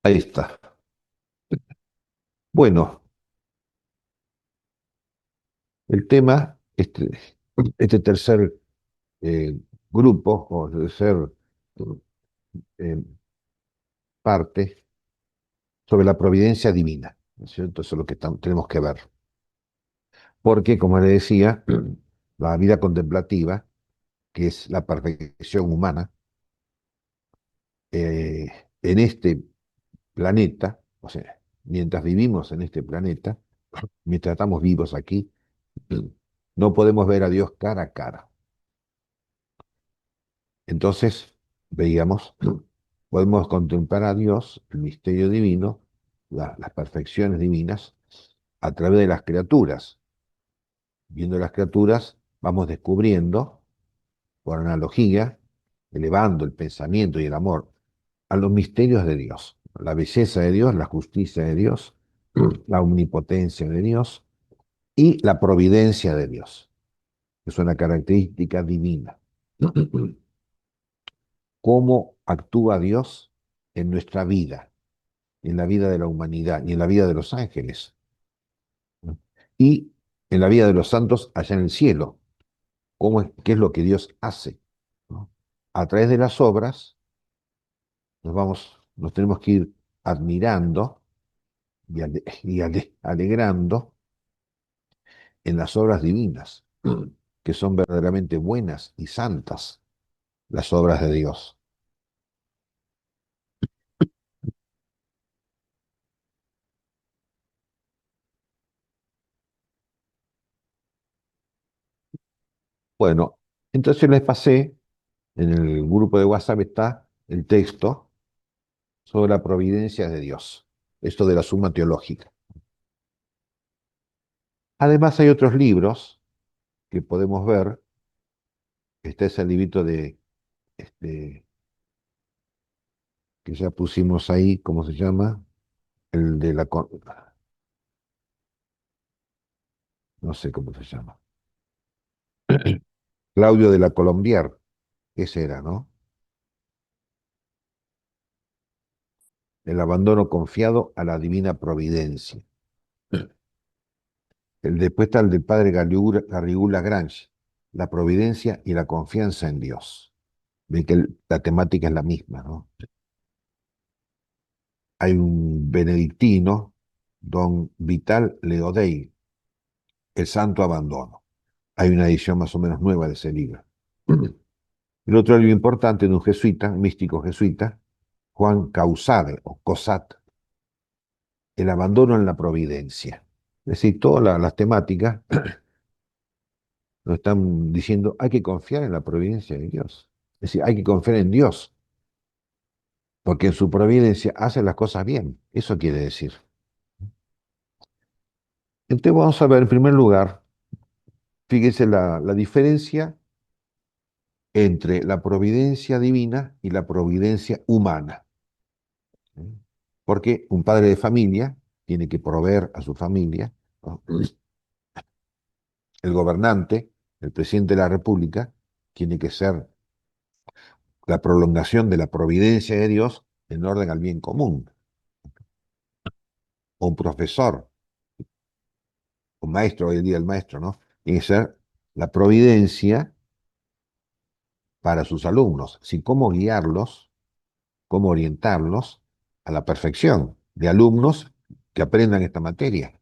Ahí está. Bueno, el tema, este tercer eh, grupo, o tercer eh, parte, sobre la providencia divina, ¿no es cierto? Eso es lo que tenemos que ver. Porque, como le decía, la vida contemplativa, que es la perfección humana, eh, en este planeta, o sea, mientras vivimos en este planeta, mientras estamos vivos aquí, no podemos ver a Dios cara a cara. Entonces, veíamos, podemos contemplar a Dios, el misterio divino, las perfecciones divinas, a través de las criaturas. Viendo las criaturas, vamos descubriendo, por analogía, elevando el pensamiento y el amor a los misterios de Dios, la belleza de Dios, la justicia de Dios, la omnipotencia de Dios y la providencia de Dios, que es una característica divina. Cómo actúa Dios en nuestra vida, en la vida de la humanidad y en la vida de los ángeles, ¿no? Y en la vida de los santos allá en el cielo, qué es lo que Dios hace, ¿no? A través de las obras nos tenemos que ir admirando y alegrando en las obras divinas, que son verdaderamente buenas y santas, las obras de Dios. Bueno, entonces les pasé, en el grupo de WhatsApp está el texto sobre la providencia de Dios, esto de la Suma Teológica. Además hay otros libros que podemos ver, está ese librito este, que ya pusimos ahí, ¿cómo se llama? El de no sé cómo se llama, Claudio de la Colombier, ese era, ¿no? El abandono confiado a la divina providencia. Después está el del padre Garrigou Lagrange, la providencia y la confianza en Dios. Ven que la temática es la misma, ¿no? Hay un benedictino, don Vital Leodei, El Santo Abandono. Hay una edición más o menos nueva de ese libro. El otro libro importante de un jesuita, un místico jesuita, Juan Causade o Cosat, El abandono en la providencia. Es decir, todas las temáticas nos están diciendo hay que confiar en la providencia de Dios. Es decir, hay que confiar en Dios, porque en su providencia hace las cosas bien. Eso quiere decir. Entonces vamos a ver, en primer lugar, fíjese la diferencia entre la providencia divina y la providencia humana. ¿Sí? Porque un padre de familia tiene que proveer a su familia, ¿no? El gobernante, el presidente de la República, tiene que ser la prolongación de la providencia de Dios en orden al bien común. O un profesor, un maestro, hoy en día el maestro, ¿no? Tiene que ser la providencia para sus alumnos, sin cómo guiarlos, cómo orientarlos a la perfección de alumnos que aprendan esta materia.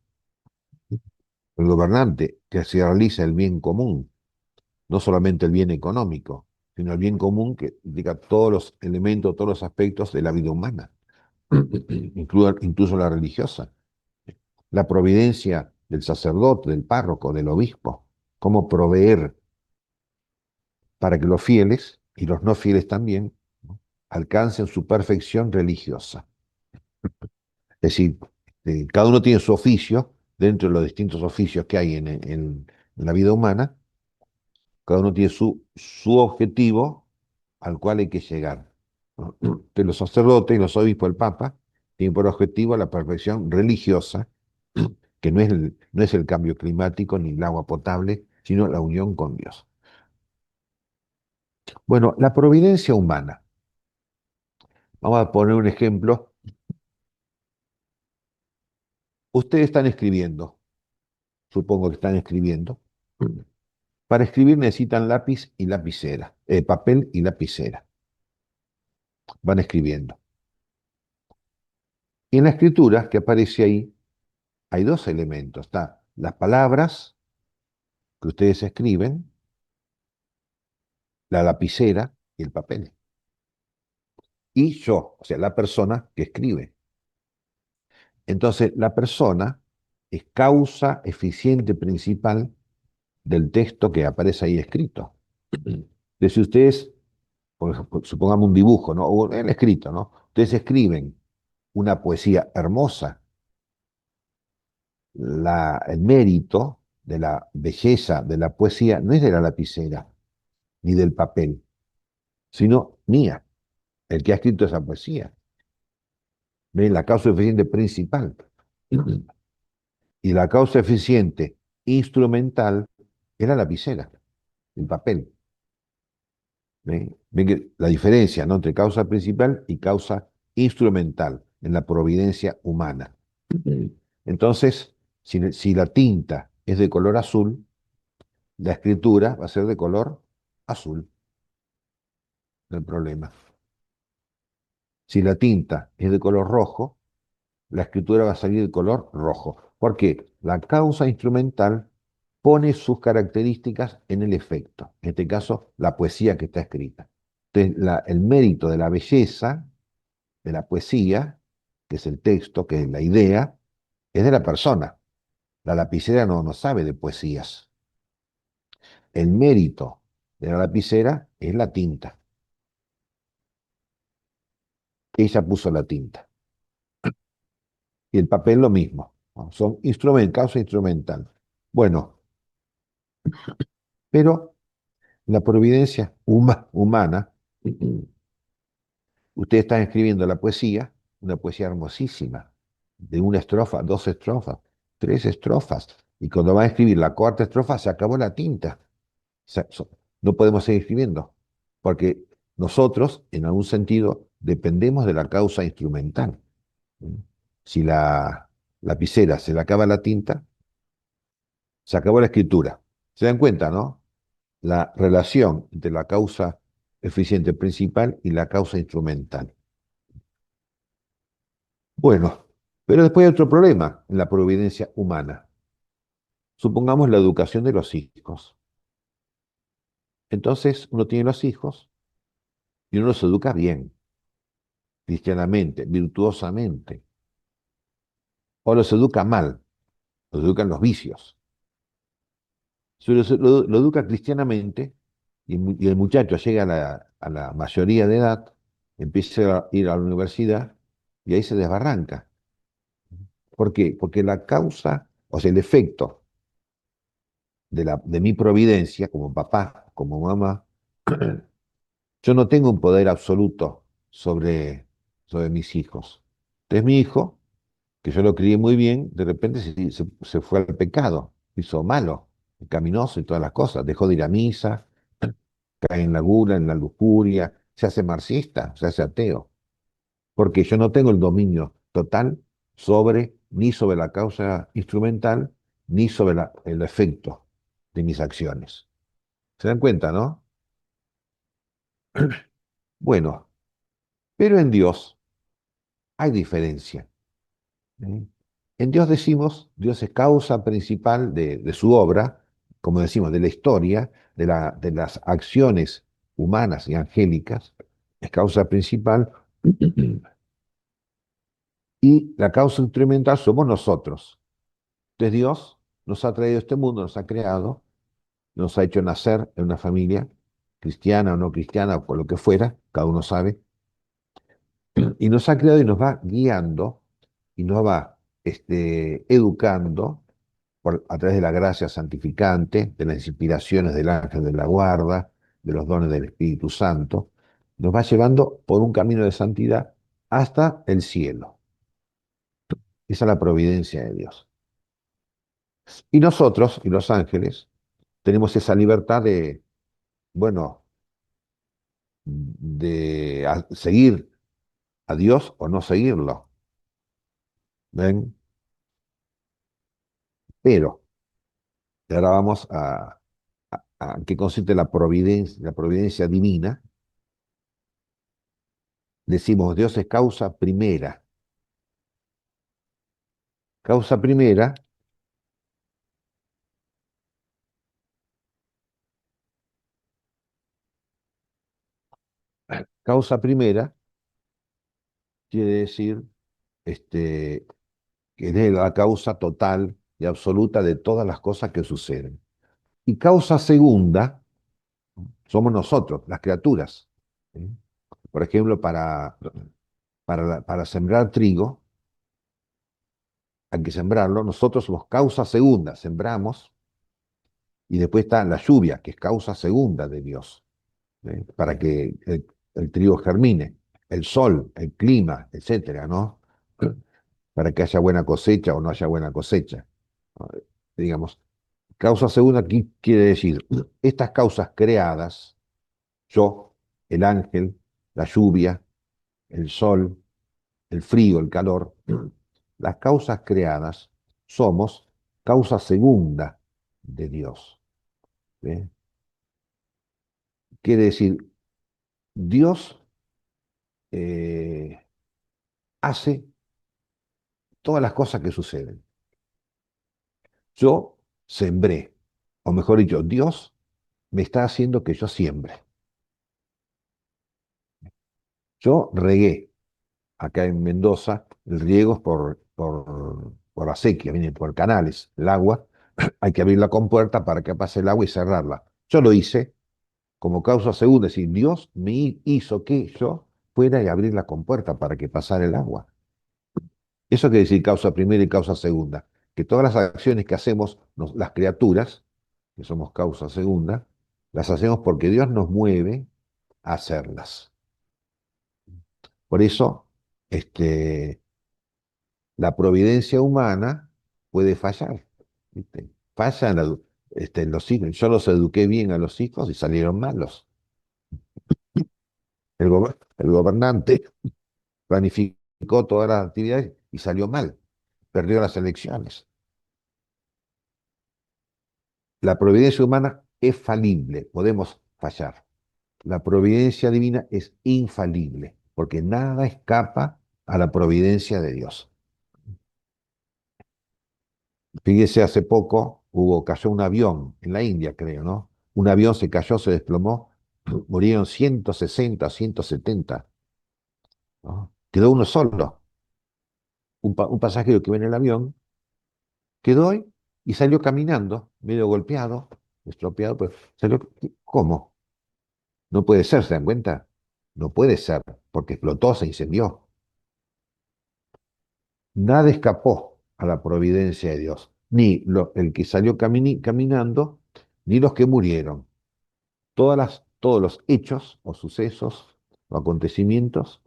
El gobernante que se realiza el bien común, no solamente el bien económico, sino el bien común que indica todos los elementos, todos los aspectos de la vida humana, incluso la religiosa. La providencia del sacerdote, del párroco, del obispo, cómo proveer para que los fieles y los no fieles también, ¿no?, alcancen su perfección religiosa. Es decir, cada uno tiene su oficio dentro de los distintos oficios que hay en la vida humana, cada uno tiene su objetivo al cual hay que llegar, ¿no? Que los sacerdotes y los obispos, el Papa, tienen por objetivo la perfección religiosa, que no es el cambio climático ni el agua potable, sino la unión con Dios. Bueno, la providencia humana. Vamos a poner un ejemplo Ustedes están escribiendo, supongo que están escribiendo. Para escribir necesitan lápiz y lapicera, papel y lapicera. Van escribiendo. Y en la escritura que aparece ahí, hay dos elementos. Está las palabras que ustedes escriben, la lapicera y el papel. Y yo, o sea, la persona que escribe. Entonces, la persona es causa eficiente principal del texto que aparece ahí escrito. Entonces, si ustedes, por ejemplo, supongamos un dibujo, ¿no? O el escrito, ¿no? Ustedes escriben una poesía hermosa, el mérito de la belleza de la poesía no es de la lapicera ni del papel, sino mía, el que ha escrito esa poesía. ¿Ven? La causa eficiente principal. Y la causa eficiente instrumental es la lapicera, el papel. ¿Ven? Ven que la diferencia, ¿no? Entre causa principal y causa instrumental en la providencia humana. Entonces, si la tinta es de color azul, la escritura va a ser de color azul, no hay problema. Si la tinta es de color rojo, la escritura va a salir de color rojo. ¿Por qué? La causa instrumental pone sus características en el efecto, en este caso, la poesía que está escrita. Entonces, el mérito de la belleza de la poesía, que es el texto, que es la idea, es de la persona. La lapicera no sabe de poesías. El mérito de la lapicera es la tinta. Ella puso la tinta. Y el papel lo mismo, ¿no? Son causa instrumental. Bueno, pero la providencia humana, ustedes están escribiendo la poesía, una poesía hermosísima, de una estrofa, dos estrofas, tres estrofas, y cuando van a escribir la cuarta estrofa se acabó la tinta. No podemos seguir escribiendo, porque nosotros, en algún sentido, dependemos de la causa instrumental. Si la lapicera se le acaba la tinta, se acabó la escritura. ¿Se dan cuenta, no? La relación entre la causa eficiente principal y la causa instrumental. Bueno, pero después hay otro problema en la providencia humana. Supongamos la educación de los hijos. Entonces uno tiene los hijos y uno los educa bien, cristianamente, virtuosamente, o los educa mal, los educa en los vicios. Si lo educa cristianamente y el muchacho llega a la mayoría de edad, empieza a ir a la universidad y ahí se desbarranca. ¿Por qué? Porque la causa, o sea, el efecto de mi providencia como papá, como mamá, yo no tengo un poder absoluto sobre mis hijos. Entonces mi hijo, que yo lo crié muy bien, de repente se fue al pecado, hizo malo, pecaminoso y todas las cosas, dejó de ir a misa, cae en la gula, en la lujuria, se hace marxista, se hace ateo, porque yo no tengo el dominio total ni sobre la causa instrumental, ni sobre el efecto de mis acciones. ¿Se dan cuenta, no? Bueno, pero en Dios hay diferencia. ¿Eh? En Dios decimos, Dios es causa principal de su obra, como decimos, de la historia, de las acciones humanas y angélicas, es causa principal, y la causa instrumental somos nosotros. Entonces Dios nos ha traído a este mundo, nos ha creado, nos ha hecho nacer en una familia, cristiana o no cristiana, o por lo que fuera, cada uno sabe, y nos ha creado y nos va guiando y nos va educando a través de la gracia santificante, de las inspiraciones del ángel de la guarda, de los dones del Espíritu Santo, nos va llevando por un camino de santidad hasta el cielo. Esa es la providencia de Dios. Y nosotros, y los ángeles, tenemos esa libertad de, bueno, de seguir a Dios o no seguirlo. ¿Ven? Pero, y ahora vamos a qué consiste la providencia divina. Decimos, Dios es causa primera. Causa primera, causa primera quiere decir que es la causa total y absoluta de todas las cosas que suceden. Y causa segunda somos nosotros, las criaturas. ¿Sí? Por ejemplo, para sembrar trigo, hay que sembrarlo, nosotros somos causa segunda, sembramos, y después está la lluvia, que es causa segunda de Dios, ¿sí? Para que el trigo germine, el sol, el clima, etcétera, ¿no? Para que haya buena cosecha o no haya buena cosecha. ¿No? Digamos, causa segunda aquí quiere decir, estas causas creadas, yo, el ángel, la lluvia, el sol, el frío, el calor, las causas creadas somos causa segunda de Dios. ¿Sí? Quiere decir, Dios eh, hace todas las cosas que suceden. Yo sembré, o mejor dicho, Dios me está haciendo que yo siembre. Yo regué. Acá en Mendoza, el riego es por acequia, viene por canales, el agua. Hay que abrir la compuerta para que pase el agua y cerrarla. Yo lo hice como causa segunda, es decir, Dios me hizo que yo fuera y abrir la compuerta para que pasara el agua. Eso quiere decir causa primera y causa segunda, que todas las acciones que hacemos las criaturas, que somos causa segunda, las hacemos porque Dios nos mueve a hacerlas. Por eso, la providencia humana puede fallar. ¿Viste? Falla en los hijos. Yo los eduqué bien a los hijos y salieron malos. El gobernante planificó todas las actividades y salió mal. Perdió las elecciones. La providencia humana es falible, podemos fallar. La providencia divina es infalible, porque nada escapa a la providencia de Dios. Fíjese, hace poco cayó un avión en la India, creo, ¿no? Un avión se cayó, se desplomó, murieron 160, 170, ¿no? Quedó uno solo, un pasajero que iba en el avión, quedó ahí y salió caminando, medio golpeado, estropeado, pero salió. ¿Cómo? No puede ser, ¿se dan cuenta? No puede ser, porque explotó, se incendió. Nada escapó a la providencia de Dios, ni el que salió caminando, ni los que murieron. Todos los hechos o sucesos o acontecimientos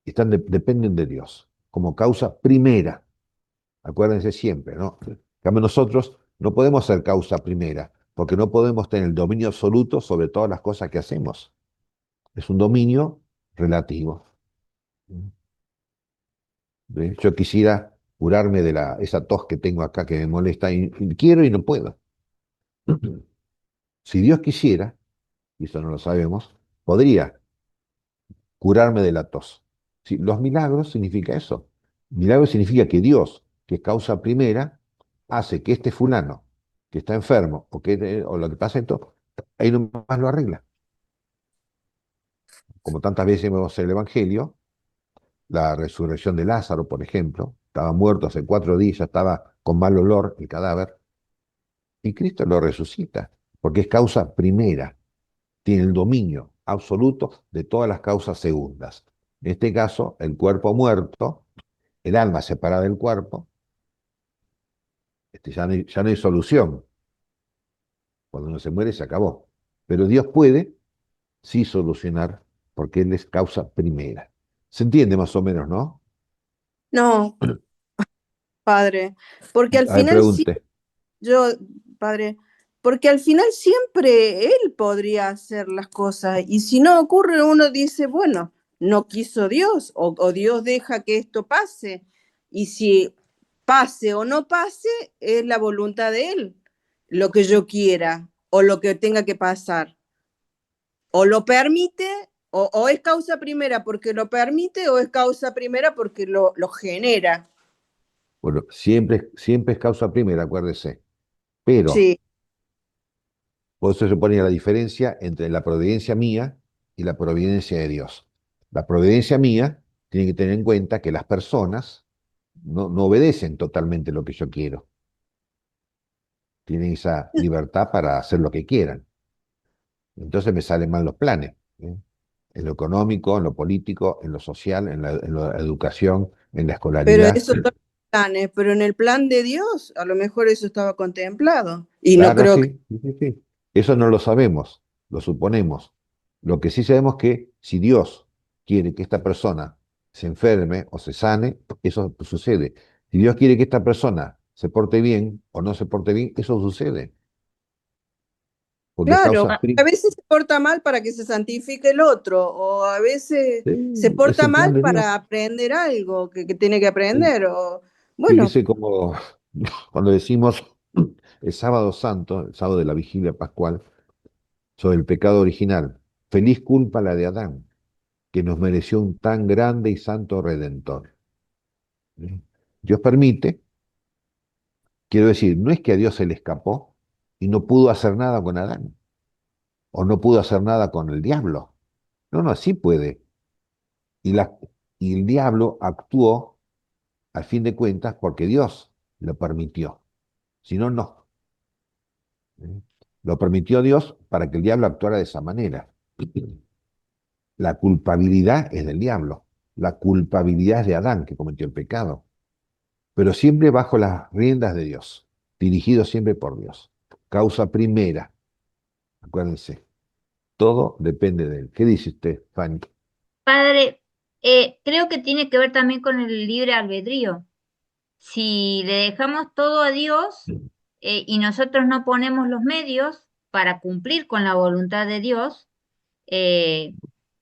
dependen de Dios como causa primera. Acuérdense siempre, ¿no? En cambio, nosotros no podemos ser causa primera, porque no podemos tener el dominio absoluto sobre todas las cosas que hacemos. Es un dominio relativo. ¿Ve? Yo quisiera curarme de esa tos que tengo acá que me molesta y quiero y no puedo. Si Dios quisiera, y eso no lo sabemos, podría curarme de la tos. Sí, los milagros significa eso. Milagro significa que Dios, que es causa primera, hace que este fulano que está enfermo o lo que pasa en todo, ahí nomás lo arregla. Como tantas veces vemos en el Evangelio, la resurrección de Lázaro, por ejemplo, estaba muerto hace 4 días, ya estaba con mal olor el cadáver, y Cristo lo resucita, porque es causa primera, tiene el dominio absoluto de todas las causas segundas. En este caso, el cuerpo muerto, el alma separada del cuerpo, ya no hay solución. Cuando uno se muere, se acabó. Pero Dios puede sí solucionar, porque Él es causa primera. ¿Se entiende más o menos, no? No, padre, porque al A ver, final sí, pregunte. yo, padre, porque al final siempre él podría hacer las cosas y si no ocurre uno dice, bueno, no quiso Dios o Dios deja que esto pase y si pase o no pase, es la voluntad de él, lo que yo quiera o lo que tenga que pasar. O lo permite, o es causa primera porque lo permite, o es causa primera porque lo genera. Bueno, siempre es causa primera, acuérdese. Pero, Sí, por eso se pone la diferencia entre la providencia mía y la providencia de Dios. La providencia mía tiene que tener en cuenta que las personas no obedecen totalmente lo que yo quiero. Tienen esa libertad para hacer lo que quieran. Entonces me salen mal los planes, ¿eh? En lo económico, en lo político, en lo social, en la educación, en la pero escolaridad. esos son planes, pero en el plan de Dios a lo mejor eso estaba contemplado. Y no Claro, creo que, sí, sí, sí, sí. Eso no lo sabemos, lo suponemos. Lo que sí sabemos es que si Dios quiere que esta persona se enferme o se sane, eso sucede. Si Dios quiere que esta persona se porte bien o no se porte bien, eso sucede. Porque es claro, causa Pa- a veces se porta mal para que se santifique el otro, o a veces se sí, es porta el plan mal de para Dios. aprender algo que tiene que Sí. aprender, o bueno, Fíjese como cuando decimos el sábado santo, el sábado de la vigilia pascual, sobre el pecado original, feliz culpa la de Adán, que nos mereció un tan grande y santo redentor. ¿Sí? Dios permite, quiero decir, no es que a Dios se le escapó y no pudo hacer nada con Adán, o no pudo hacer nada con el diablo. No, no, sí puede. Y, y el diablo actuó, al fin de cuentas, porque Dios lo permitió. Si no, no. ¿Sí? Lo permitió Dios para que el diablo actuara de esa manera. La culpabilidad es del diablo. La culpabilidad es de Adán, que cometió el pecado. Pero siempre bajo las riendas de Dios, dirigido siempre por Dios. Causa primera, acuérdense, todo depende de él. ¿Qué dice usted, Fanny? Padre, creo que tiene que ver también con el libre albedrío. Si le dejamos todo a Dios y nosotros no ponemos los medios para cumplir con la voluntad de Dios, eh,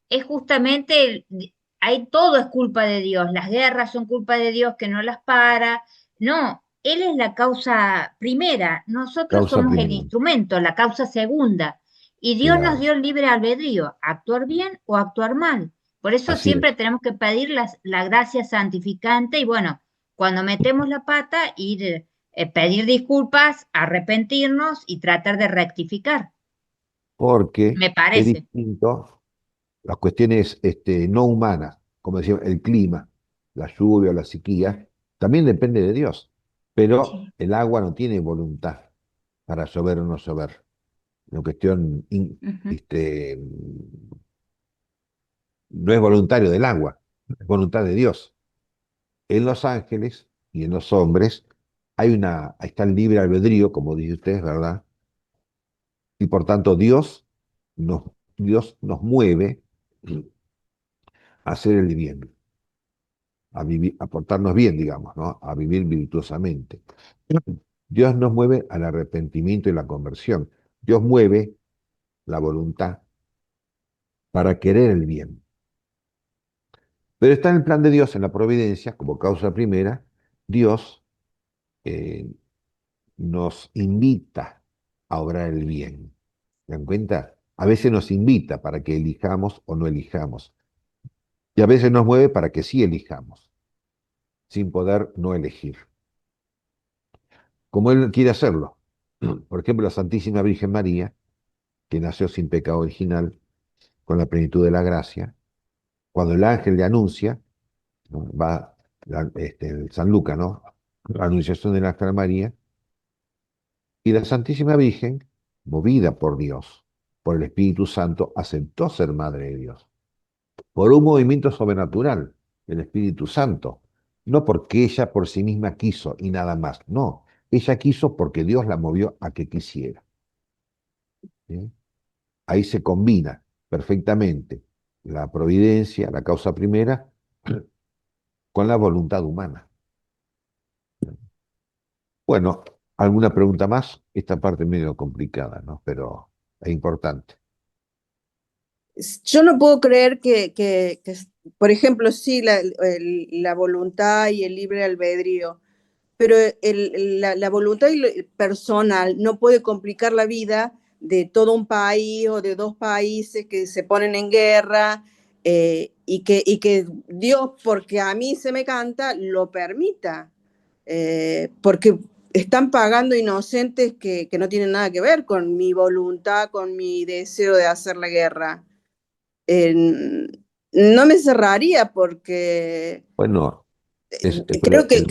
es justamente, ahí todo es culpa de Dios, las guerras son culpa de Dios que no las para. No, Él es la causa primera, nosotros Causa somos el primera, instrumento, la causa segunda. Y Dios nos claro, dio el libre albedrío, actuar bien o actuar mal. Por eso así siempre es. tenemos que pedir la gracia santificante y bueno, cuando metemos la pata, ir, pedir disculpas, arrepentirnos y tratar de rectificar, Porque me es parece. distinto las cuestiones no humanas, como decía, el clima, la lluvia o la sequía, también depende de Dios. Pero Sí. el agua no tiene voluntad para llover o no llover. Una cuestión Ujú. no es voluntario del agua, es voluntad de Dios. En los ángeles y en los hombres ahí está el libre albedrío, como dice usted, ¿verdad? Y por tanto nos, Dios nos mueve a hacer el bien, a vivir, a portarnos bien, digamos, ¿no? A vivir virtuosamente. Dios nos mueve al arrepentimiento y la conversión. Dios mueve la voluntad para querer el bien. Pero está en el plan de Dios, en la providencia, como causa primera, Dios eh, nos invita a obrar el bien. ¿Se dan cuenta? A veces nos invita para que elijamos o no elijamos. Y a veces nos mueve para que sí elijamos, sin poder no elegir. Como Él quiere hacerlo. Por ejemplo, la Santísima Virgen María, que nació sin pecado original, con la plenitud de la gracia, cuando el ángel le anuncia, ¿no? Va el San Lucas, ¿no? La anunciación del ángel a María, y la Santísima Virgen, movida por Dios, por el Espíritu Santo, aceptó ser madre de Dios, por un movimiento sobrenatural del Espíritu Santo, no porque ella por sí misma quiso y nada más, no, ella quiso porque Dios la movió a que quisiera. ¿Sí? Ahí se combina perfectamente la providencia, la causa primera, con la voluntad humana. Bueno, ¿alguna pregunta más? Esta parte es medio complicada, ¿no? Pero es importante. yo no puedo creer por ejemplo, sí, la voluntad y el libre albedrío, pero la voluntad personal no puede complicar la vida de todo un país o de dos países que se ponen en guerra, y que Dios, porque a mí se me canta, lo permita, porque están pagando inocentes que no tienen nada que ver con mi voluntad, con mi deseo de hacer la guerra. Eh, no me cerraría porque Bueno, creo pero que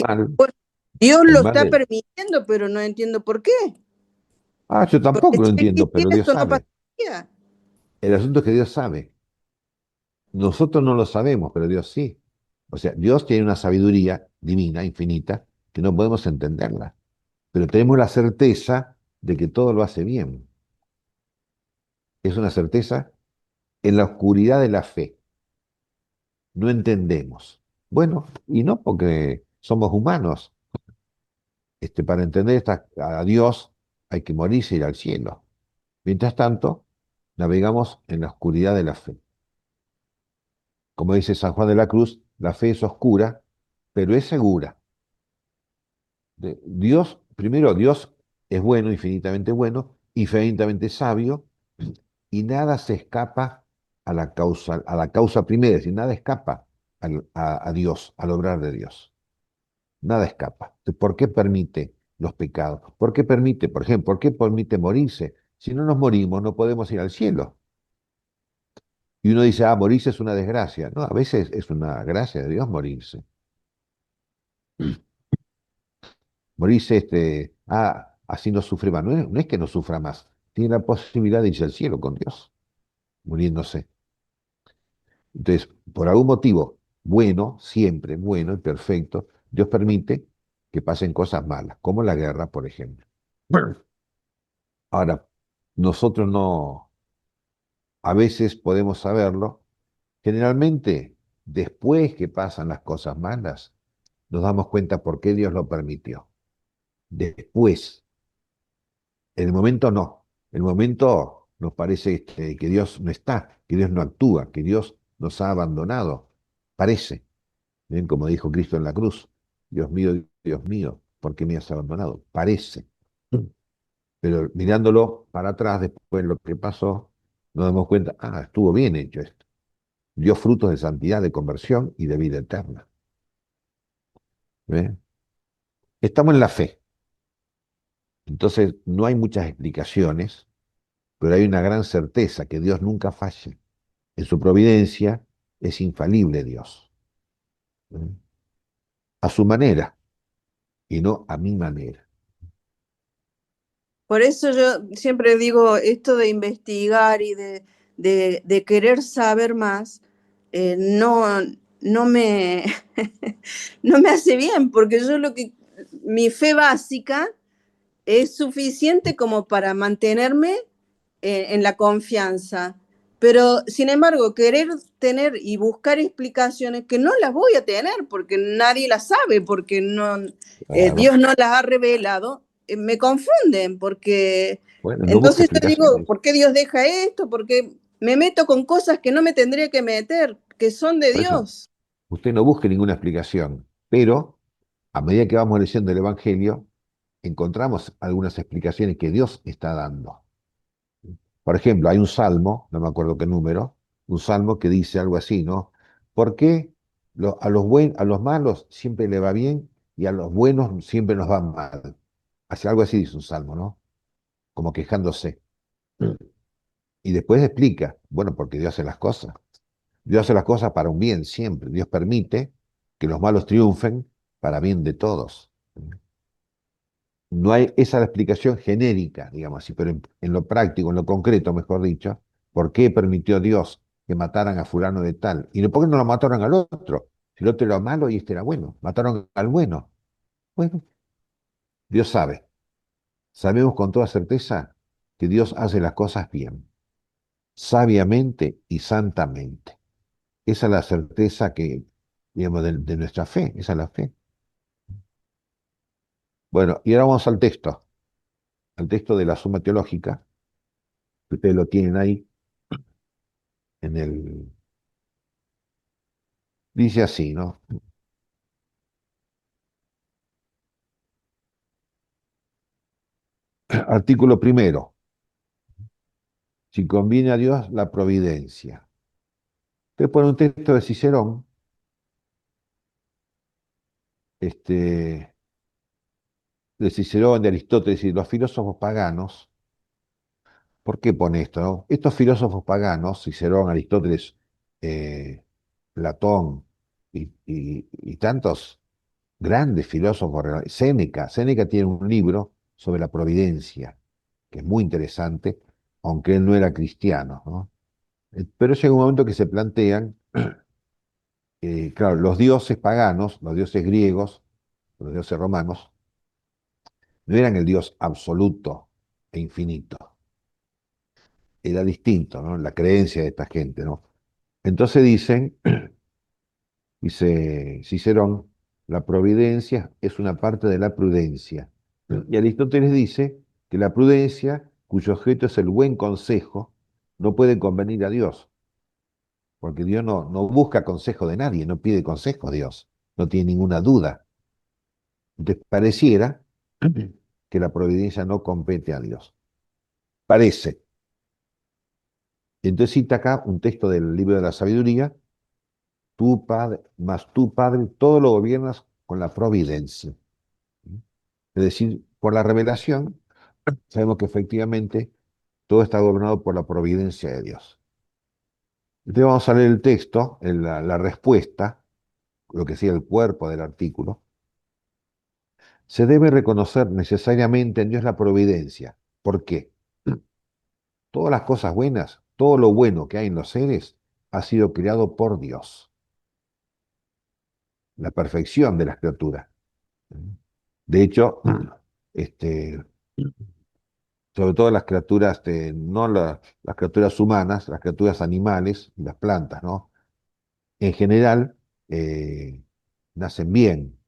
Dios el lo mal, está permitiendo, pero no entiendo por qué. yo Porque tampoco lo si entiendo, pero existiera Dios esto no sabe. pasaría. El asunto es que Dios sabe. Nosotros no lo sabemos, pero Dios sí. O sea, Dios tiene una sabiduría divina, infinita, que no podemos entenderla, pero tenemos la certeza de que todo lo hace bien. Es una certeza en la oscuridad de la fe. No entendemos. Bueno, y no porque somos humanos. Para entender a Dios hay que morirse y ir al cielo. Mientras tanto, navegamos en la oscuridad de la fe. Como dice San Juan de la Cruz, la fe es oscura, pero es segura. Dios, primero, Dios es bueno, infinitamente sabio, y nada se escapa a la causa primera, es decir, nada escapa a Dios, al obrar de Dios. Nada escapa. Entonces, ¿por qué permite los pecados? ¿Por qué permite, por ejemplo, por qué permite morirse? Si no nos morimos, no podemos ir al cielo. Y uno dice, morirse es una desgracia. No, a veces es una gracia de Dios morirse. Morirse, así no sufre más. No es que no sufra más. Tiene la posibilidad de irse al cielo con Dios, muriéndose. Entonces, por algún motivo bueno, siempre bueno y perfecto, Dios permite que pasen cosas malas, como la guerra, por ejemplo. Ahora, nosotros no, a veces podemos saberlo. Generalmente, después que pasan las cosas malas, nos damos cuenta por qué Dios lo permitió. Después, en el momento no. En el momento nos parece que Dios no está, que Dios no actúa, que Dios nos ha abandonado. Parece, ¿ven? Como dijo Cristo en la cruz, Dios mío, ¿por qué me has abandonado? Parece. Pero mirándolo para atrás, después de lo que pasó, nos damos cuenta, estuvo bien hecho esto. Dio frutos de santidad, de conversión y de vida eterna. ¿Ve? Estamos en la fe. Entonces, no hay muchas explicaciones, pero hay una gran certeza que Dios nunca falla. En su providencia es infalible Dios. ¿Ve? A su manera y no a mi manera. Por eso yo siempre digo esto de investigar y de querer saber más, no, no me, no me hace bien, porque mi fe básica es suficiente como para mantenerme en la confianza. Pero, sin embargo, querer tener y buscar explicaciones que no las voy a tener porque nadie las sabe, porque no, Claro. Dios no las ha revelado, me confunden, porque Bueno, no busque entonces yo digo, explicaciones. ¿por qué Dios deja esto? ¿Por qué me meto con cosas que no me tendría que meter, que son de Por eso, Dios? usted no busque ninguna explicación, pero a medida que vamos leyendo el Evangelio, encontramos algunas explicaciones que Dios está dando. Por ejemplo, hay un salmo, no me acuerdo qué número, un salmo que dice algo así, ¿no? ¿Por qué a los malos siempre le va bien y a los buenos siempre nos va mal? Hace algo así dice un salmo, ¿no? Como quejándose. Y después explica, bueno, porque Dios hace las cosas. Dios hace las cosas para un bien siempre. Dios permite que los malos triunfen para bien de todos. No hay esa explicación genérica, digamos así, pero en lo práctico, en lo concreto, mejor dicho, ¿por qué permitió Dios que mataran a fulano de tal? ¿Y por qué no lo mataron al otro? Si el otro era malo y este era bueno. Mataron al bueno. Bueno, Dios sabe. Sabemos con toda certeza que Dios hace las cosas bien, sabiamente y santamente. Esa es la certeza que, digamos, de nuestra fe. Esa es la fe. Bueno, y ahora vamos al texto de la Suma Teológica, que ustedes lo tienen ahí en el. Dice así, ¿no? Artículo primero. Si conviene a Dios la providencia. Usted pone un texto de Cicerón, este, de Cicerón, de Aristóteles y de los filósofos paganos. ¿Por qué pone esto, no? Estos filósofos paganos, Cicerón, Aristóteles, eh, Platón y tantos grandes filósofos, Séneca tiene un libro sobre la providencia, que es muy interesante, aunque él no era cristiano, ¿no? Pero llega un momento que se plantean, claro, los dioses paganos, los dioses griegos, los dioses romanos, no eran el Dios absoluto e infinito, era distinto, ¿no? La creencia de esta gente, ¿no? Entonces dicen, dice Cicerón, la providencia es una parte de la prudencia. Y Aristóteles dice que la prudencia, cuyo objeto es el buen consejo, no puede convenir a Dios, porque Dios no busca consejo de nadie, no pide consejo a Dios, no tiene ninguna duda. Entonces pareciera que la providencia no compete a Dios. Parece. Entonces cita acá un texto del libro de la sabiduría, tú, Padre, mas tú, Padre, todo lo gobiernas con la providencia. Es decir, por la revelación, sabemos que efectivamente todo está gobernado por la providencia de Dios. Entonces vamos a leer el texto, la respuesta, lo que sea el cuerpo del artículo. Se debe reconocer necesariamente en Dios la providencia. ¿Por qué? Todas las cosas buenas, todo lo bueno que hay en los seres, ha sido creado por Dios. La perfección de las criaturas. De hecho, este, sobre todo las criaturas, no las criaturas humanas, las criaturas animales y las plantas, ¿no? En general, nacen bien,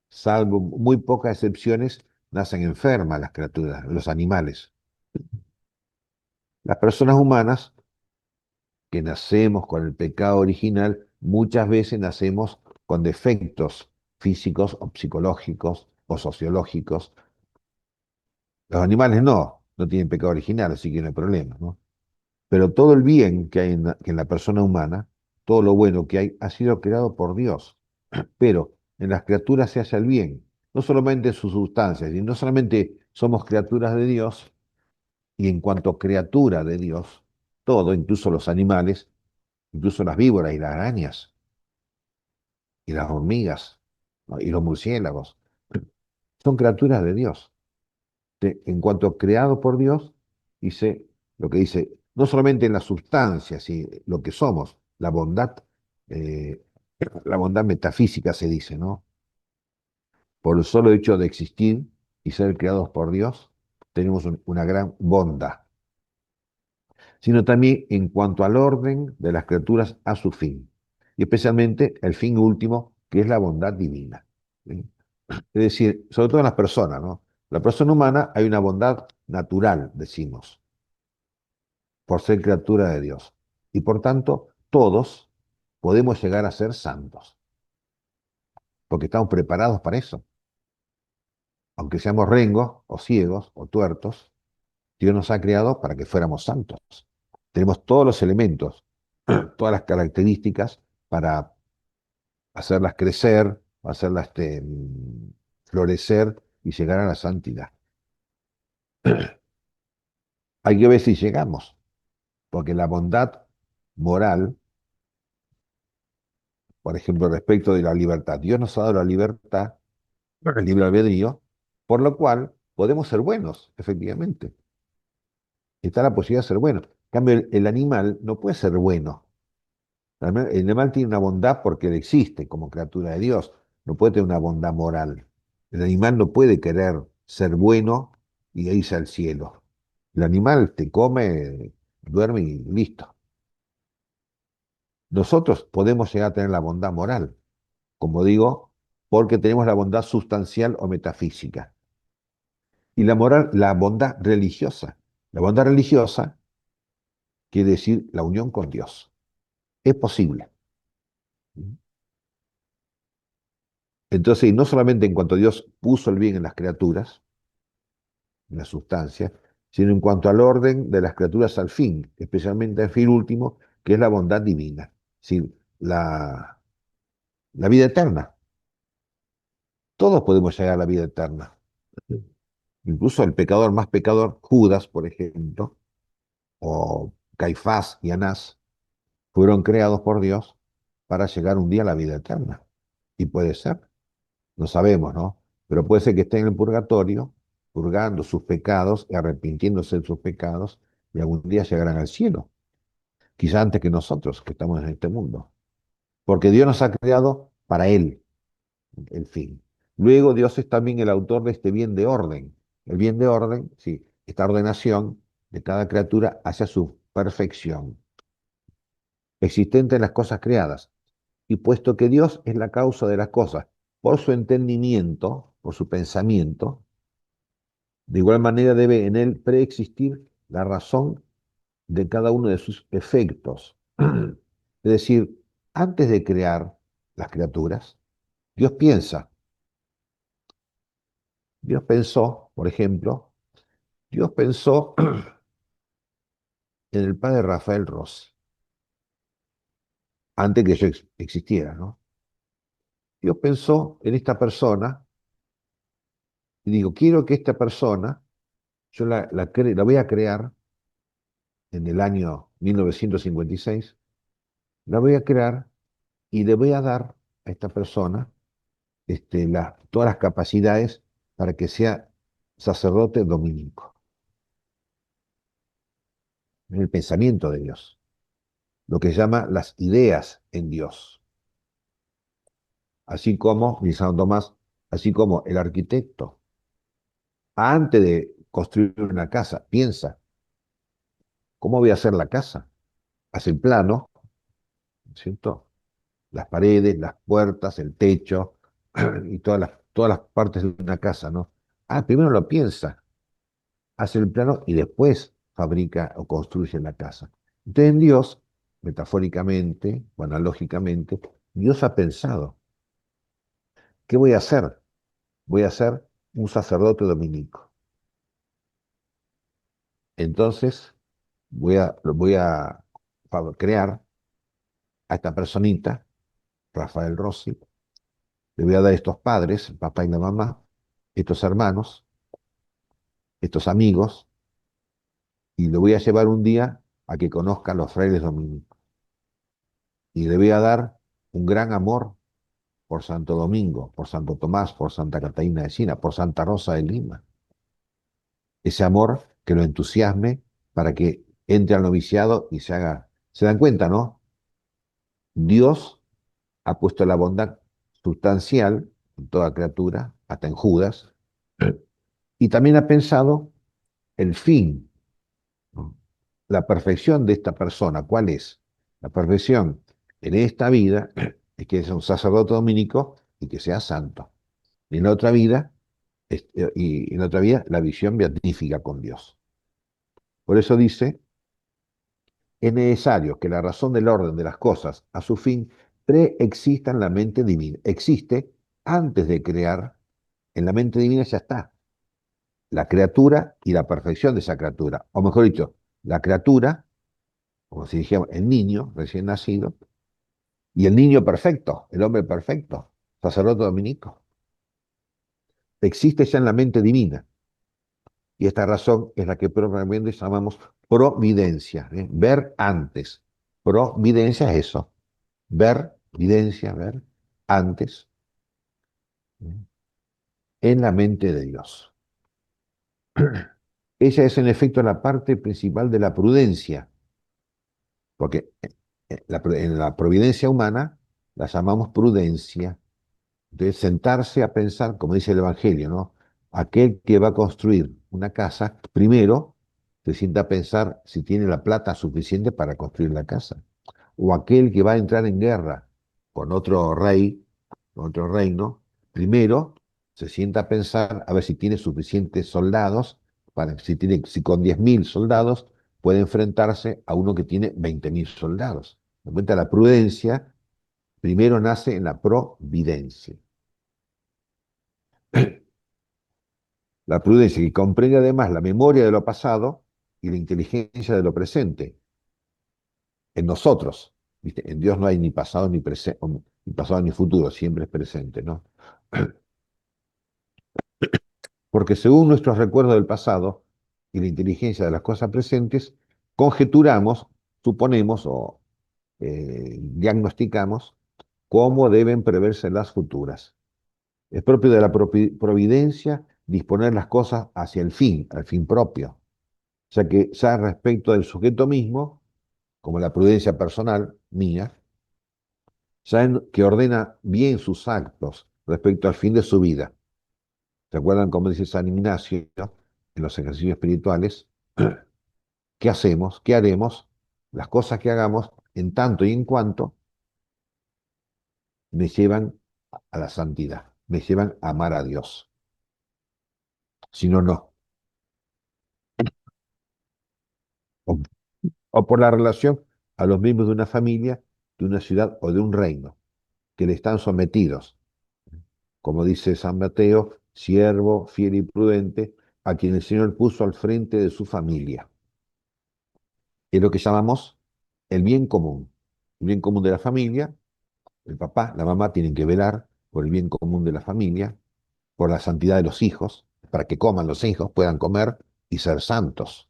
salvo muy pocas excepciones, nacen enfermas las criaturas, los animales. Las personas humanas, que nacemos con el pecado original, muchas veces nacemos con defectos físicos o psicológicos o sociológicos. Los animales no tienen pecado original, así que no hay problema, ¿no? Pero todo el bien que hay en la persona humana, todo lo bueno que hay, ha sido creado por Dios. Pero en las criaturas se hace el bien, no solamente en sus sustancias, y no solamente somos criaturas de Dios, y en cuanto criatura de Dios, todo, incluso los animales, incluso las víboras y las arañas, y las hormigas, ¿no? Y los murciélagos, son criaturas de Dios. En cuanto creado por Dios, dice lo que dice, no solamente en la sustancia, sino lo que somos, eh, la bondad metafísica se dice, ¿no? Por el solo hecho de existir y ser creados por Dios, tenemos una gran bondad, sino también en cuanto al orden de las criaturas a su fin, y especialmente el fin último, que es la bondad divina. ¿Sí? Es decir, sobre todo en las personas, ¿no? La persona humana hay una bondad natural, decimos, por ser criatura de Dios. Y por tanto, todos podemos llegar a ser santos, porque estamos preparados para eso. Aunque seamos rengos o ciegos o tuertos, Dios nos ha creado para que fuéramos santos. Tenemos todos los elementos, todas las características para hacerlas crecer, hacerlas florecer y llegar a la santidad. Hay que ver si llegamos, porque la bondad moral, por ejemplo, respecto de la libertad, Dios nos ha dado la libertad, el libre albedrío, por lo cual podemos ser buenos, efectivamente. Está la posibilidad de ser bueno. En cambio, el animal no puede ser bueno. El animal tiene una bondad porque él existe como criatura de Dios. No puede tener una bondad moral. El animal no puede querer ser bueno y irse al cielo. El animal te come, duerme y listo. Nosotros podemos llegar a tener la bondad moral, como digo, porque tenemos la bondad sustancial o metafísica. Y la moral, la bondad religiosa. La bondad religiosa quiere decir la unión con Dios. Es posible. Entonces, y no solamente en cuanto Dios puso el bien en las criaturas, en la sustancia, sino en cuanto al orden de las criaturas al fin, especialmente al fin último, que es la bondad divina, es decir, la vida eterna. Todos podemos llegar a la vida eterna. Incluso el pecador más pecador, Judas, por ejemplo, o Caifás y Anás, fueron creados por Dios para llegar un día a la vida eterna. Y puede ser, no sabemos, ¿no? Pero puede ser que estén en el purgatorio, purgando sus pecados y arrepintiéndose de sus pecados, y algún día llegarán al cielo, quizá antes que nosotros, que estamos en este mundo. Porque Dios nos ha creado para Él, el fin. Luego Dios es también el autor de este bien de orden. El bien de orden, sí, esta ordenación de cada criatura hacia su perfección, existente en las cosas creadas. Y puesto que Dios es la causa de las cosas, por su entendimiento, por su pensamiento, de igual manera debe en él preexistir la razón de cada uno de sus efectos. Es decir, antes de crear las criaturas, Dios piensa. Dios pensó, por ejemplo, Dios pensó en el padre Rafael Rossi, antes que yo existiera, ¿no? Dios pensó en esta persona y digo, quiero que esta persona, yo la voy a crear en el año 1956, la voy a crear y le voy a dar a esta persona todas las capacidades para que sea sacerdote dominico, en el pensamiento de Dios, lo que se llama las ideas en Dios. Así como, dice Santo Tomás, así como el arquitecto, antes de construir una casa, piensa, ¿cómo voy a hacer la casa? Hace el plano, ¿cierto? Las paredes, las puertas, el techo y todas las partes de una casa, ¿no? Ah, primero lo piensa, hace el plano y después fabrica o construye la casa. Entonces en Dios, metafóricamente o analógicamente, Dios ha pensado, ¿qué voy a hacer? Voy a ser un sacerdote dominico. Entonces voy a crear a esta personita, Rafael Rossi, le voy a dar estos padres, el papá y la mamá, estos hermanos, estos amigos, y lo voy a llevar un día a que conozca a los frailes dominicos. Y le voy a dar un gran amor por Santo Domingo, por Santo Tomás, por Santa Catalina de Siena, por Santa Rosa de Lima. Ese amor que lo entusiasme para que entre al noviciado y se haga. ¿Se dan cuenta, no? Dios ha puesto la bondad sustancial en toda criatura, hasta en Judas, y también ha pensado el fin, ¿no? La perfección de esta persona. ¿Cuál es? La perfección en esta vida es que sea un sacerdote dominico y que sea santo. Y en la otra vida, y en la otra vida, la visión beatífica con Dios. Por eso dice, es necesario que la razón del orden de las cosas a su fin preexista en la mente divina. Existe antes de crear, en la mente divina ya está la criatura y la perfección de esa criatura. O mejor dicho, la criatura, como si dijéramos, el niño recién nacido, y el niño perfecto, el hombre perfecto, sacerdote dominico. Existe ya en la mente divina. Y esta razón es la que propiamente llamamos providencia, ¿eh? Ver antes. Providencia es eso. Ver, videncia, ver antes, ¿eh? En la mente de Dios. Ella es en efecto la parte principal de la prudencia, porque en la providencia humana la llamamos prudencia. Entonces, sentarse a pensar, como dice el Evangelio, ¿no? Aquel que va a construir una casa, primero se sienta a pensar si tiene la plata suficiente para construir la casa. O aquel que va a entrar en guerra con otro rey, con otro reino, primero se sienta a pensar a ver si tiene suficientes soldados, si con 10.000 soldados puede enfrentarse a uno que tiene 20.000 soldados. En cuenta, la prudencia primero nace en la providencia. La prudencia que comprende además la memoria de lo pasado y la inteligencia de lo presente en nosotros. ¿Viste? En Dios no hay ni pasado ni presente, ni pasado ni futuro, siempre es presente, ¿no? Porque según nuestros recuerdos del pasado y la inteligencia de las cosas presentes, conjeturamos, suponemos o diagnosticamos cómo deben preverse las futuras. Es propio de la providencia disponer las cosas hacia el fin, al fin propio, ya que ya respecto del sujeto mismo, como la prudencia personal mía, ya que ordena bien sus actos respecto al fin de su vida. ¿Se acuerdan cómo dice San Ignacio en los ejercicios espirituales? ¿Qué hacemos? ¿Qué haremos? Las cosas que hagamos, en tanto y en cuanto, me llevan a la santidad, me llevan a amar a Dios. Si no, no. O, o por la relación a los miembros de una familia, de una ciudad o de un reino, que le están sometidos. Como dice San Mateo, siervo, fiel y prudente, a quien el Señor puso al frente de su familia. Es lo que llamamos el bien común. El bien común de la familia, el papá, la mamá tienen que velar por el bien común de la familia, por la santidad de los hijos, para que coman los hijos, puedan comer y ser santos.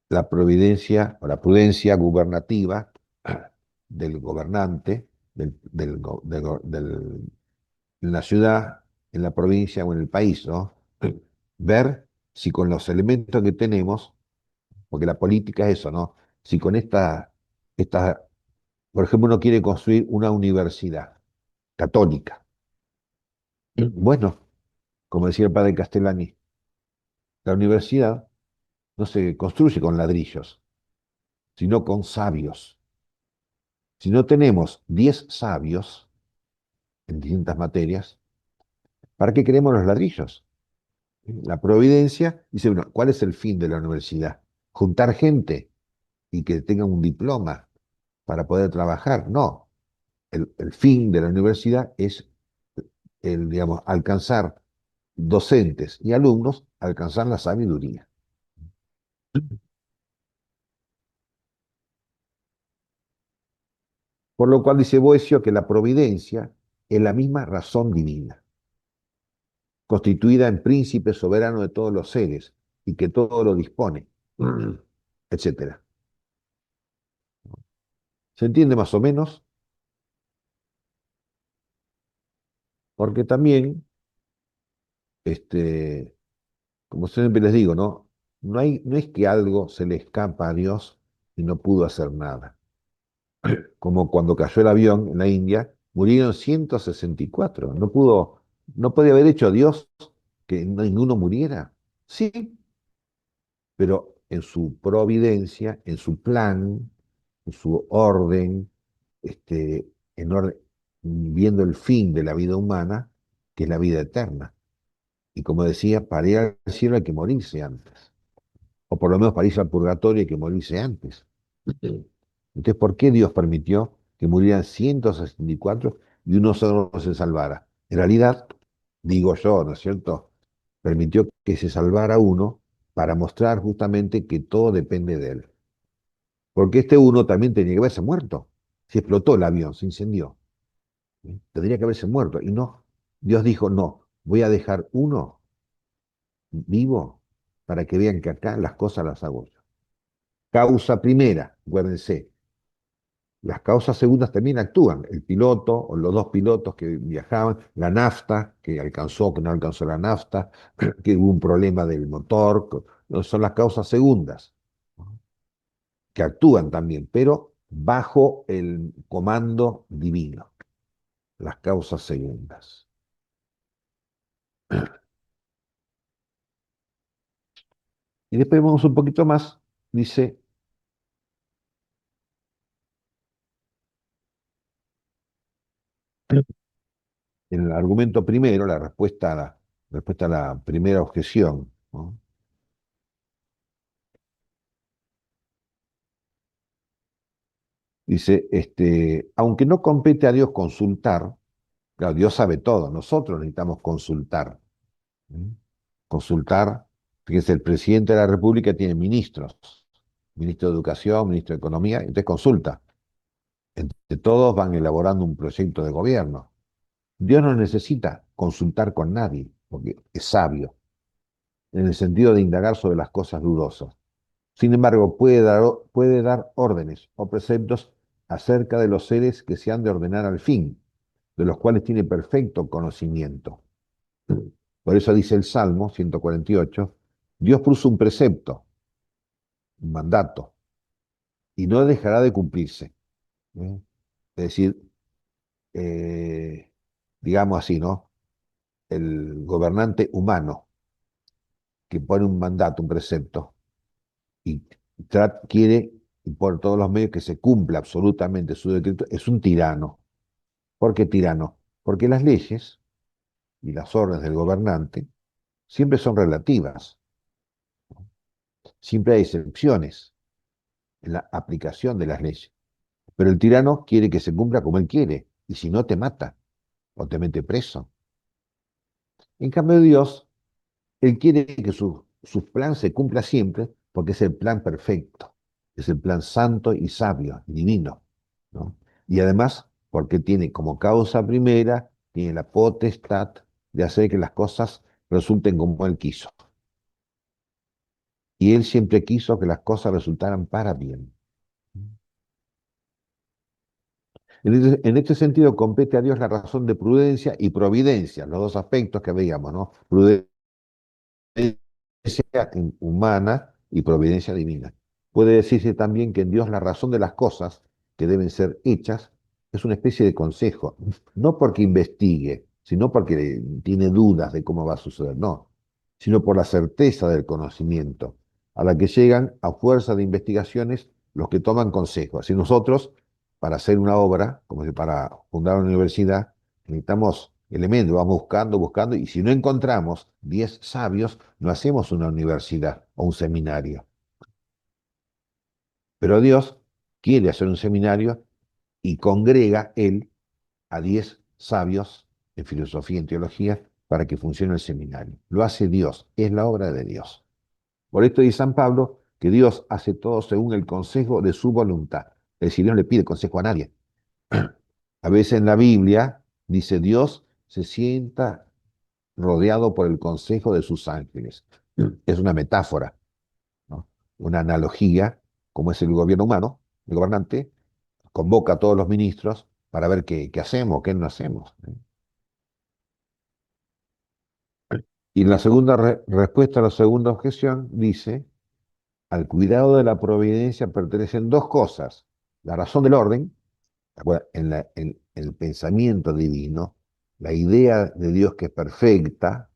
La providencia o la prudencia gubernativa del gobernante, en la ciudad, en la provincia o en el país, ¿no? Ver si con los elementos que tenemos, porque la política es eso, ¿no? Si con esta, por ejemplo, uno quiere construir una universidad católica. Bueno, como decía el padre Castellani, la universidad no se construye con ladrillos, sino con sabios. Si no tenemos 10 sabios en distintas materias, ¿para qué queremos los ladrillos? La providencia dice, bueno, ¿cuál es el fin de la universidad? Juntar gente y que tengan un diploma para poder trabajar. No, el fin de la universidad es digamos, alcanzar docentes y alumnos, alcanzar la sabiduría. Por lo cual dice Boecio que la providencia es la misma razón divina, constituida en príncipe soberano de todos los seres y que todo lo dispone, etcétera. ¿Se entiende más o menos? Porque también, este, como siempre les digo, ¿no? No es que algo se le escapa a Dios y no pudo hacer nada. Como cuando cayó el avión en la India, murieron 164. No podía haber hecho Dios que ninguno muriera. Sí, pero en su providencia, en su plan, en su orden, este, viendo el fin de la vida humana, que es la vida eterna. Y como decía, para ir al cielo hay que morirse antes. O por lo menos para irse al purgatorio hay que morirse antes. Entonces, ¿por qué Dios permitió que murieran 164 y uno solo se salvara? En realidad, digo yo, ¿no es cierto? Permitió que se salvara uno para mostrar justamente que todo depende de él. Porque este uno también tenía que haberse muerto. Se explotó el avión, se incendió. ¿Sí? Tendría que haberse muerto. Y no, Dios dijo, no, voy a dejar uno vivo para que vean que acá las cosas las hago yo. Causa primera, acuérdense, las causas segundas también actúan. El piloto o los dos pilotos que viajaban, la nafta, que alcanzó, que no alcanzó la nafta, que hubo un problema del motor, no, son las causas segundas, ¿no? Que actúan también, pero bajo el comando divino, las causas segundas. Y después vamos un poquito más, dice, en el argumento primero, respuesta a la primera objeción, ¿no? Dice, aunque no compete a Dios consultar, claro, Dios sabe todo, nosotros necesitamos consultar. ¿Mm? Consultar, fíjense, el presidente de la República tiene ministros, ministro de Educación, ministro de Economía, entonces consulta. Entre todos van elaborando un proyecto de gobierno. Dios no necesita consultar con nadie, porque es sabio, en el sentido de indagar sobre las cosas dudosas. Sin embargo, puede dar órdenes o preceptos acerca de los seres que se han de ordenar al fin, de los cuales tiene perfecto conocimiento. Por eso dice el Salmo 148, Dios puso un precepto, un mandato, y no dejará de cumplirse. ¿Eh? Es decir, eh, digamos así, ¿no? El gobernante humano que pone un mandato, un precepto, y quiere por todos los medios que se cumpla absolutamente su decreto, es un tirano. ¿Por qué tirano? Porque las leyes y las órdenes del gobernante siempre son relativas, siempre hay excepciones en la aplicación de las leyes. Pero el tirano quiere que se cumpla como él quiere, y si no te mata o te mete preso. En cambio, Dios, él quiere que su plan se cumpla siempre porque es el plan perfecto, es el plan santo y sabio, divino, ¿no? Y además, porque tiene como causa primera, tiene la potestad de hacer que las cosas resulten como él quiso. Y él siempre quiso que las cosas resultaran para bien. En este sentido, compete a Dios la razón de prudencia y providencia, los dos aspectos que veíamos, ¿no? Prudencia humana y providencia divina. Puede decirse también que en Dios la razón de las cosas que deben ser hechas es una especie de consejo, no porque investigue, sino porque tiene dudas de cómo va a suceder, no, sino por la certeza del conocimiento, a la que llegan a fuerza de investigaciones los que toman consejos. Y nosotros, para hacer una obra, como si para fundar una universidad, necesitamos elementos, vamos buscando, buscando, y si no encontramos 10 sabios, no hacemos una universidad o un seminario. Pero Dios quiere hacer un seminario y congrega Él a 10 sabios en filosofía y en teología para que funcione el seminario. Lo hace Dios, es la obra de Dios. Por esto dice San Pablo que Dios hace todo según el consejo de su voluntad. Es decir, Dios no le pide consejo a nadie. A veces en la Biblia dice Dios se sienta rodeado por el consejo de sus ángeles. Es una metáfora, ¿no? Una analogía, como es el gobierno humano, el gobernante convoca a todos los ministros para ver qué hacemos, qué no hacemos. Y en la segunda respuesta a la segunda objeción dice, al cuidado de la providencia pertenecen dos cosas, la razón del orden, ¿te acuerdas? En el pensamiento divino, la idea de Dios que es perfecta,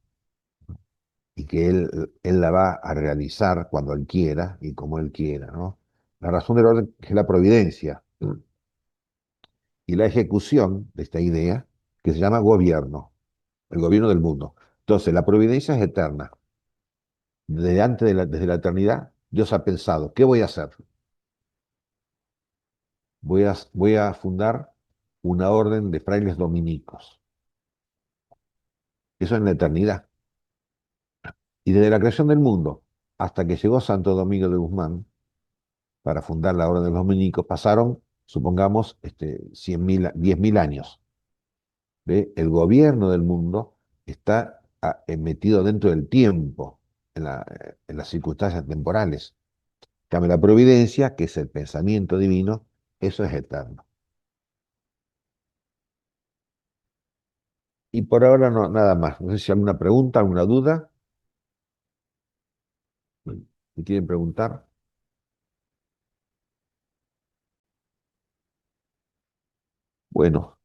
y que él la va a realizar cuando Él quiera y como Él quiera, ¿no? La razón del orden es la providencia y la ejecución de esta idea que se llama gobierno, el gobierno del mundo. Entonces, la providencia es eterna. Desde la eternidad, Dios ha pensado, ¿qué voy a hacer? Voy a fundar una orden de frailes dominicos. Eso en la eternidad. Y desde la creación del mundo hasta que llegó Santo Domingo de Guzmán, para fundar la Orden de los Dominicos, pasaron, supongamos, 10.000 años. ¿Ve? El gobierno del mundo está metido dentro del tiempo, en las circunstancias temporales. En cambio, la providencia, que es el pensamiento divino, eso es eterno. Y por ahora no, nada más. No sé si hay alguna pregunta, alguna duda. ¿Me quieren preguntar? Bueno.